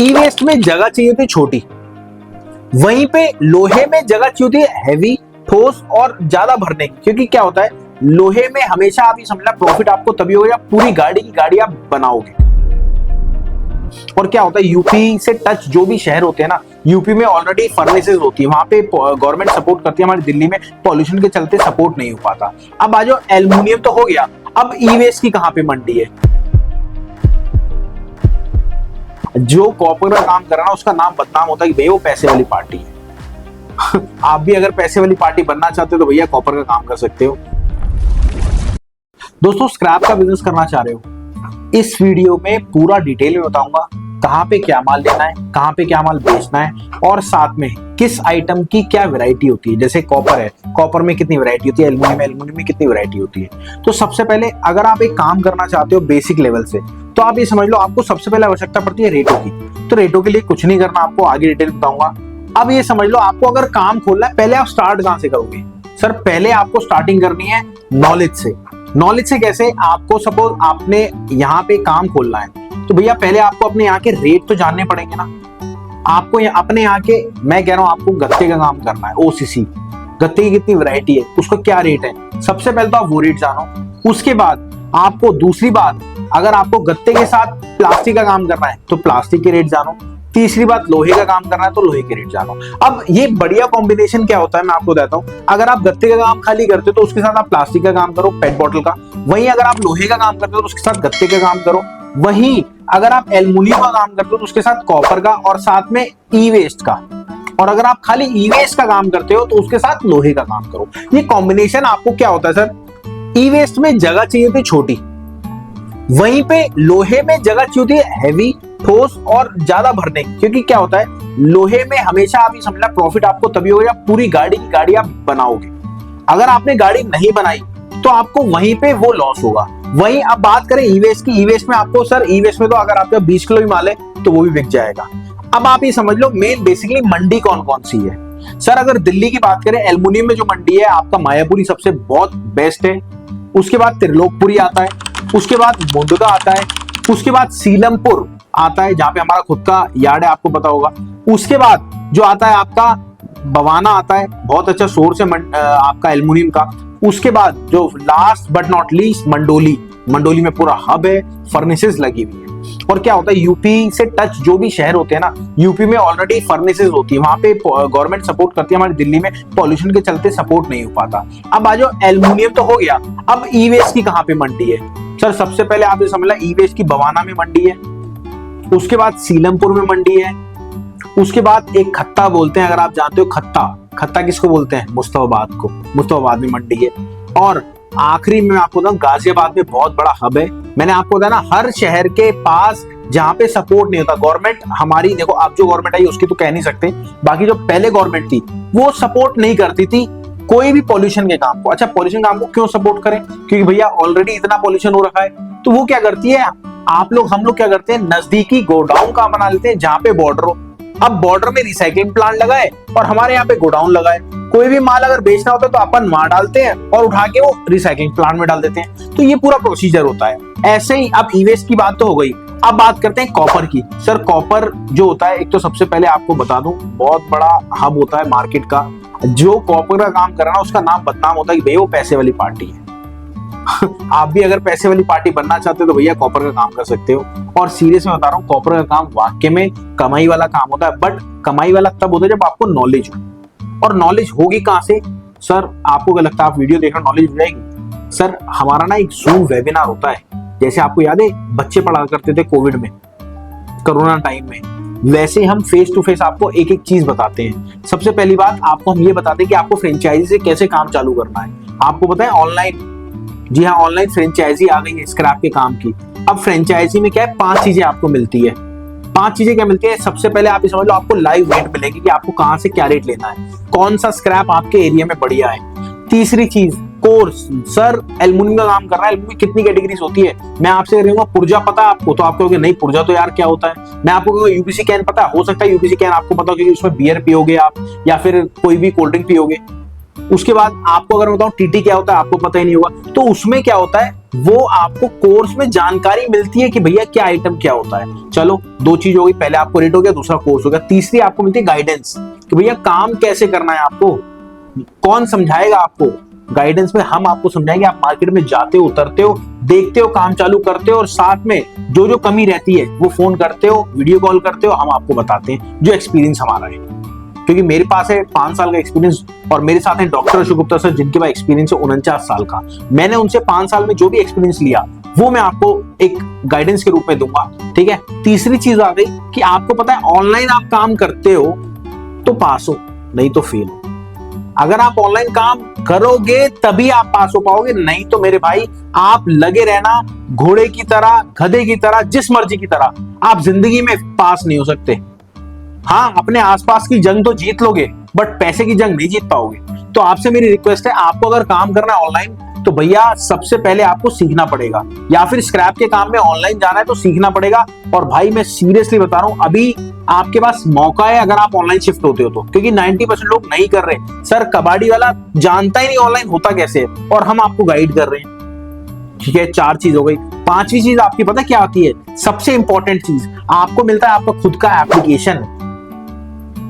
ई waste में जगह चाहिए होती है छोटी, वहीं पे लोहे में जगह चाहिए होती है हैवी, ठोस और ज्यादा भरने की। क्योंकि क्या होता है, लोहे में हमेशा आप ये समझना प्रॉफिट आपको तभी होगा जब पूरी गाड़ी की गाड़ी आप बनाओगे। और क्या होता है, यूपी से टच जो भी शहर होते हैं ना, यूपी में ऑलरेडी फर्नेसेस होती है, वहां पे गवर्नमेंट सपोर्ट करती है। हमारी दिल्ली में पॉल्यूशन के चलते सपोर्ट नहीं हो पाता। अब आ जाओ, एल्युमिनियम तो हो गया, अब ई वेस्ट की कहां पे मंडी है। जो कॉपर का काम कर रहा है उसका नाम बदनाम होता है कि भैया वो पैसे वाली पार्टी है। आप भी अगर पैसे वाली पार्टी बनना चाहते हो तो भैया कॉपर का काम कर सकते हो। दोस्तों, स्क्रैप का बिजनेस करना चाह रहे हो, इस वीडियो में पूरा डिटेल में बताऊंगा कहां पे क्या माल लेना है, कहां पे क्या माल बेचना है, और साथ में किस आइटम की क्या वैरायटी होती है। जैसे कॉपर है, कॉपर में कितनी वैरायटी होती है, एल्युमिनियम में कितनी वैरायटी होती है। तो सबसे पहले अगर आप एक काम करना चाहते हो बेसिक लेवल से, तो आप ये समझ लो आपको सबसे पहले आवश्यकता पड़ती है रेटों की। तो रेटों के लिए कुछ नहीं करना, आपको आगे डिटेल बताऊंगा। अब ये समझ लो आपको अगर काम खोलना है, पहले आप स्टार्ट कहां से करोगे। सर, पहले आपको स्टार्टिंग करनी है नॉलेज से। नॉलेज से कैसे, आपको सपोज आपने यहाँ पे काम खोलना है, तो भैया पहले आपको अपने यहाँ के रेट तो जानने पड़ेंगे ना। आपको अपने यहाँ के, मैं कह रहा हूँ आपको गत्ते का काम करना है, ओसीसी गत्ते की कितनी वैरायटी है, उसको क्या रेट है, सबसे पहले तो आप वो रेट जानो। उसके बाद आपको दूसरी बात, अगर आपको गत्ते के साथ प्लास्टिक का काम करना है तो प्लास्टिक के रेट जानो। तीसरी बात, लोहे का काम करना है तो लोहे के रेट जानो। अब ये बढ़िया कॉम्बिनेशन क्या होता है मैं आपको बताता हूँ। अगर आप गत्ते का काम खाली करते हो तो उसके साथ आप प्लास्टिक का काम करो, पेट बॉटल का। वहीं अगर आप लोहे का काम करते हो तो उसके साथ गत्ते का काम करो। वहीं अगर आप एल्युमिनियम का काम करते हो तो उसके साथ कॉपर का, और साथ में ई वेस्ट का। और अगर आप खाली ई वेस्ट का काम करते हो तो उसके साथ लोहे का काम करो। ये कॉम्बिनेशन आपको क्या होता है सर, ई वेस्ट में जगह चाहिए होती है छोटी, वहीं पे लोहे में जगह चाहिए होती है हैवी, ठोस और ज्यादा भरने की। क्योंकि क्या होता है, लोहे में हमेशा आप ये समझना प्रॉफिट आपको तभी होगा जब पूरी गाड़ी की गाड़ी आप बनाओगे। अगर आपने गाड़ी नहीं बनाई तो आपको वहीं पे वो लॉस होगा। वहीं अब बात करें ई वेस्ट की, ई वेस्ट में आपको सर, ई वेस्ट में तो अगर आपका 20 किलो भी माल है तो वो भी बिक जाएगा। अब आप ये समझ लो मेन बेसिकली मंडी कौन कौन सी है। सर, अगर दिल्ली की बात करें, एल्युमिनियम में जो मंडी है आपका मायापुरी सबसे बहुत बेस्ट है। उसके बाद त्रिलोकपुरी आता है, उसके बाद मुंडका आता है, उसके बाद सीलमपुर आता है जहां पे हमारा खुद का यार्ड है, आपको पता होगा। उसके बाद जो आता है आपका बवाना आता है, बहुत अच्छा सोर्स है आपका एल्युमिनियम का। उसके बाद जो last but not least, Mandoli. Mandoli में पूरा हब है, फर्नेसेस लगी हुई है। और क्या होता है, यूपी से टच जो भी शहर होते हैं ना, यूपी में ऑलरेडी फर्नेसेस होती है, वहां पे गवर्नमेंट सपोर्ट करती है। हमारी दिल्ली में पॉल्यूशन के चलते सपोर्ट नहीं हो पाता। अब आ जाओ, एल्युमिनियम तो हो गया, अब ई वेस्ट की कहां पे मंडी है। सर, सबसे पहले आप ये समझ लो ई वेस्ट की बवाना में मंडी है, उसके बाद सीलमपुर में मंडी है, उसके बाद एक खत्ता बोलते हैं, अगर आप जानते हो खत्ता, खत्ता किसको बोलते हैं, मुस्तफाबाद को, मुस्तफाबाद में मंडी है। और आखिरी में आपको बताऊं, गाजियाबाद में बहुत बड़ा हब है। मैंने आपको बताया ना, हर शहर के पास जहां पे सपोर्ट नहीं होता गवर्नमेंट, हमारी देखो आप जो गवर्नमेंट आई उसकी तो कह नहीं सकते, बाकी जो पहले गवर्नमेंट थी वो सपोर्ट नहीं करती थी कोई भी पॉल्यूशन के काम को। अच्छा, पॉल्यूशन काम को क्यों सपोर्ट करें, क्योंकि भैया ऑलरेडी इतना पॉल्यूशन हो रखा है। तो वो क्या करती है, हम लोग क्या करते हैं, नजदीकी गोडाउन का बना लेते हैं जहां पे बॉर्डर हो। अब बॉर्डर में रिसाइकलिंग प्लांट लगाए और हमारे यहाँ पे गोडाउन लगाए। कोई भी माल अगर बेचना होता है तो अपन वहां डालते हैं और उठा के वो रिसाइकलिंग प्लांट में डाल देते हैं। तो ये पूरा प्रोसीजर होता है। ऐसे ही अब ई वेस्ट की बात तो हो गई, अब बात करते हैं कॉपर की। सर, कॉपर जो होता है, एक तो सबसे पहले आपको बता दूं, बहुत बड़ा हब होता है मार्केट का। जो कॉपर का काम कर रहा है उसका नाम बदनाम होता है कि भैया वो पैसे वाली पार्टी है। आप भी अगर पैसे वाली पार्टी बनना चाहते हो तो भैया कॉपर का काम कर सकते हो। और सीरियस में बता रहा हूँ, कॉपर का काम वाकई में कमाई वाला काम होता है। बट कमाई वाला तब होता है जब आपको नॉलेज हो। और नॉलेज होगी कहां से सर, आपको क्या लगता है, आप वीडियो देख रहे हो नॉलेज हो जाएगी। सर, हमारा ना एक जूम वेबिनार होता है, जैसे आपको याद है बच्चे पढ़ा करते थे कोविड में, कोरोना टाइम में, वैसे हम फेस टू फेस आपको एक एक चीज बताते हैं। सबसे पहली बात आपको हम ये बताते हैं कि आपको फ्रेंचाइजी से कैसे काम चालू करना है। आपको पता है ऑनलाइन, जी हाँ, ऑनलाइन फ्रेंचाइजी आ गई है स्क्रैप के काम की। अब फ्रेंचाइजी में क्या है, 5 चीजें आपको मिलती है। 5 चीजें क्या मिलती है, सबसे पहले आप ये समझ लो आपको लाइव रेट मिलेगी कि आपको कहां से क्या रेट लेना है, कौन सा स्क्रैप आपके एरिया में बढ़िया है। तीसरी चीज, कोर्स। सर, एल्युमिनियम का काम कर रहा है, एल्युमिनियम कितनी कैटेगरीज होती है, मैं आपसे कहूंगा पुर्जा पता है आपको, तो आप कहोगे नहीं पुर्जा तो यार क्या होता है। मैं आपको कहूंगा यूपीसी कैन पता है, हो सकता है यूपीसी कैन आपको पता हो क्योंकि उसमें बियर पियोगे आप या फिर कोई भी कोल्ड ड्रिंक पियोगे। उसके बाद आपको अगर बताऊं टीटी क्या होता है, आपको पता ही नहीं होगा। तो उसमें क्या होता है, वो आपको कोर्स में जानकारी मिलती है कि भैया क्या आइटम क्या होता है। चलो, दो चीज हो गई, पहले आपको रेट हो गया, दूसरा कोर्स हो गया, तीसरी आपको मिलती है गाइडेंस कि भैया काम कैसे करना है, आपको कौन समझाएगा। आपको गाइडेंस में हम आपको समझाएंगे, आप मार्केट में जाते हो, उतरते हो, देखते हो, काम चालू करते हो और साथ में जो जो कमी रहती है वो फोन करते हो, वीडियो कॉल करते हो, हम आपको बताते हैं जो एक्सपीरियंस हमारा है। क्योंकि मेरे पास है 5 साल का एक्सपीरियंस और मेरे साथ है डॉक्टर अशोक गुप्ता सर, जिनके पास एक्सपीरियंस है 49 साल का। मैंने उनसे 5 साल में जो भी एक्सपीरियंस लिया वो मैं आपको एक गाइडेंस के रूप में दूंगा। ठीक है। तीसरी चीज आ गई कि आपको पता है ऑनलाइन आप काम करते हो तो पास हो, नहीं तो फेल हो। अगर आप ऑनलाइन काम करोगे तभी आप पास हो पाओगे, नहीं तो मेरे भाई आप लगे रहना घोड़े की तरह, गधे की तरह, जिस मर्जी की तरह, आप जिंदगी में पास नहीं हो सकते। हाँ, अपने आसपास की जंग तो जीत लोगे बट पैसे की जंग नहीं जीत पाओगे। तो आपसे मेरी रिक्वेस्ट है, आपको अगर काम करना है ऑनलाइन तो भैया सबसे पहले आपको सीखना पड़ेगा, या फिर स्क्रैप के काम में ऑनलाइन जाना है तो सीखना पड़ेगा। और भाई मैं सीरियसली बता रहा हूं, अभी आपके पास मौका है अगर आप ऑनलाइन शिफ्ट होते हो तो, क्योंकि 90% लोग नहीं कर रहे। सर कबाड़ी वाला जानता ही नहीं ऑनलाइन होता कैसे है और हम आपको गाइड कर रहे हैं। ठीक है, 4 चीज हो गई। 5वीं चीज आपकी पता क्या आती है, सबसे इंपॉर्टेंट चीज, आपको मिलता है आपका खुद का एप्लीकेशन।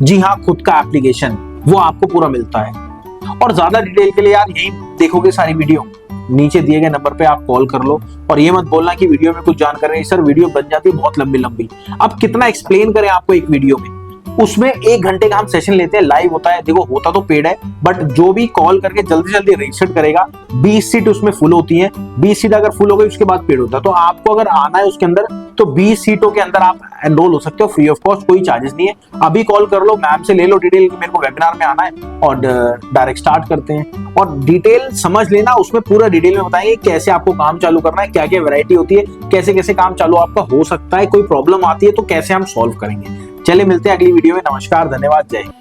जी हाँ, खुद का एप्लीकेशन, वो आपको पूरा मिलता है। और ज्यादा डिटेल के लिए यार यही देखोगे सारी वीडियो, नीचे दिए गए नंबर पे आप कॉल कर लो। और ये मत बोलना कि वीडियो में कुछ जानकारी नहीं, सर वीडियो बन जाती है बहुत लंबी लंबी। अब कितना एक्सप्लेन करें आपको एक वीडियो में, उसमें 1 घंटे का हम सेशन लेते हैं, लाइव होता है। देखो होता तो पेड है बट जो भी कॉल करके जल्दी जल्दी रजिस्टर करेगा, 20 सीट उसमें फुल होती है। 20 सीट अगर फुल हो गई उसके बाद पेड होता है। तो आपको अगर आना है उसके अंदर तो 20 सीटों के अंदर आप एनरोल हो सकते हो फ्री ऑफ कॉस्ट, कोई चार्जेस नहीं है। अभी कॉल कर लो, मैम से ले लो डिटेल कि मेरे को वेबिनार में आना है और डायरेक्ट स्टार्ट करते हैं। और डिटेल समझ लेना, उसमें पूरा डिटेल में बताएंगे कैसे आपको काम चालू करना है, क्या क्या वैरायटी होती है, कैसे कैसे काम चालू आपका हो सकता है, कोई प्रॉब्लम आती है तो कैसे हम सॉल्व करेंगे। चले मिलते हैं अगली वीडियो में। नमस्कार, धन्यवाद, जय हिंद।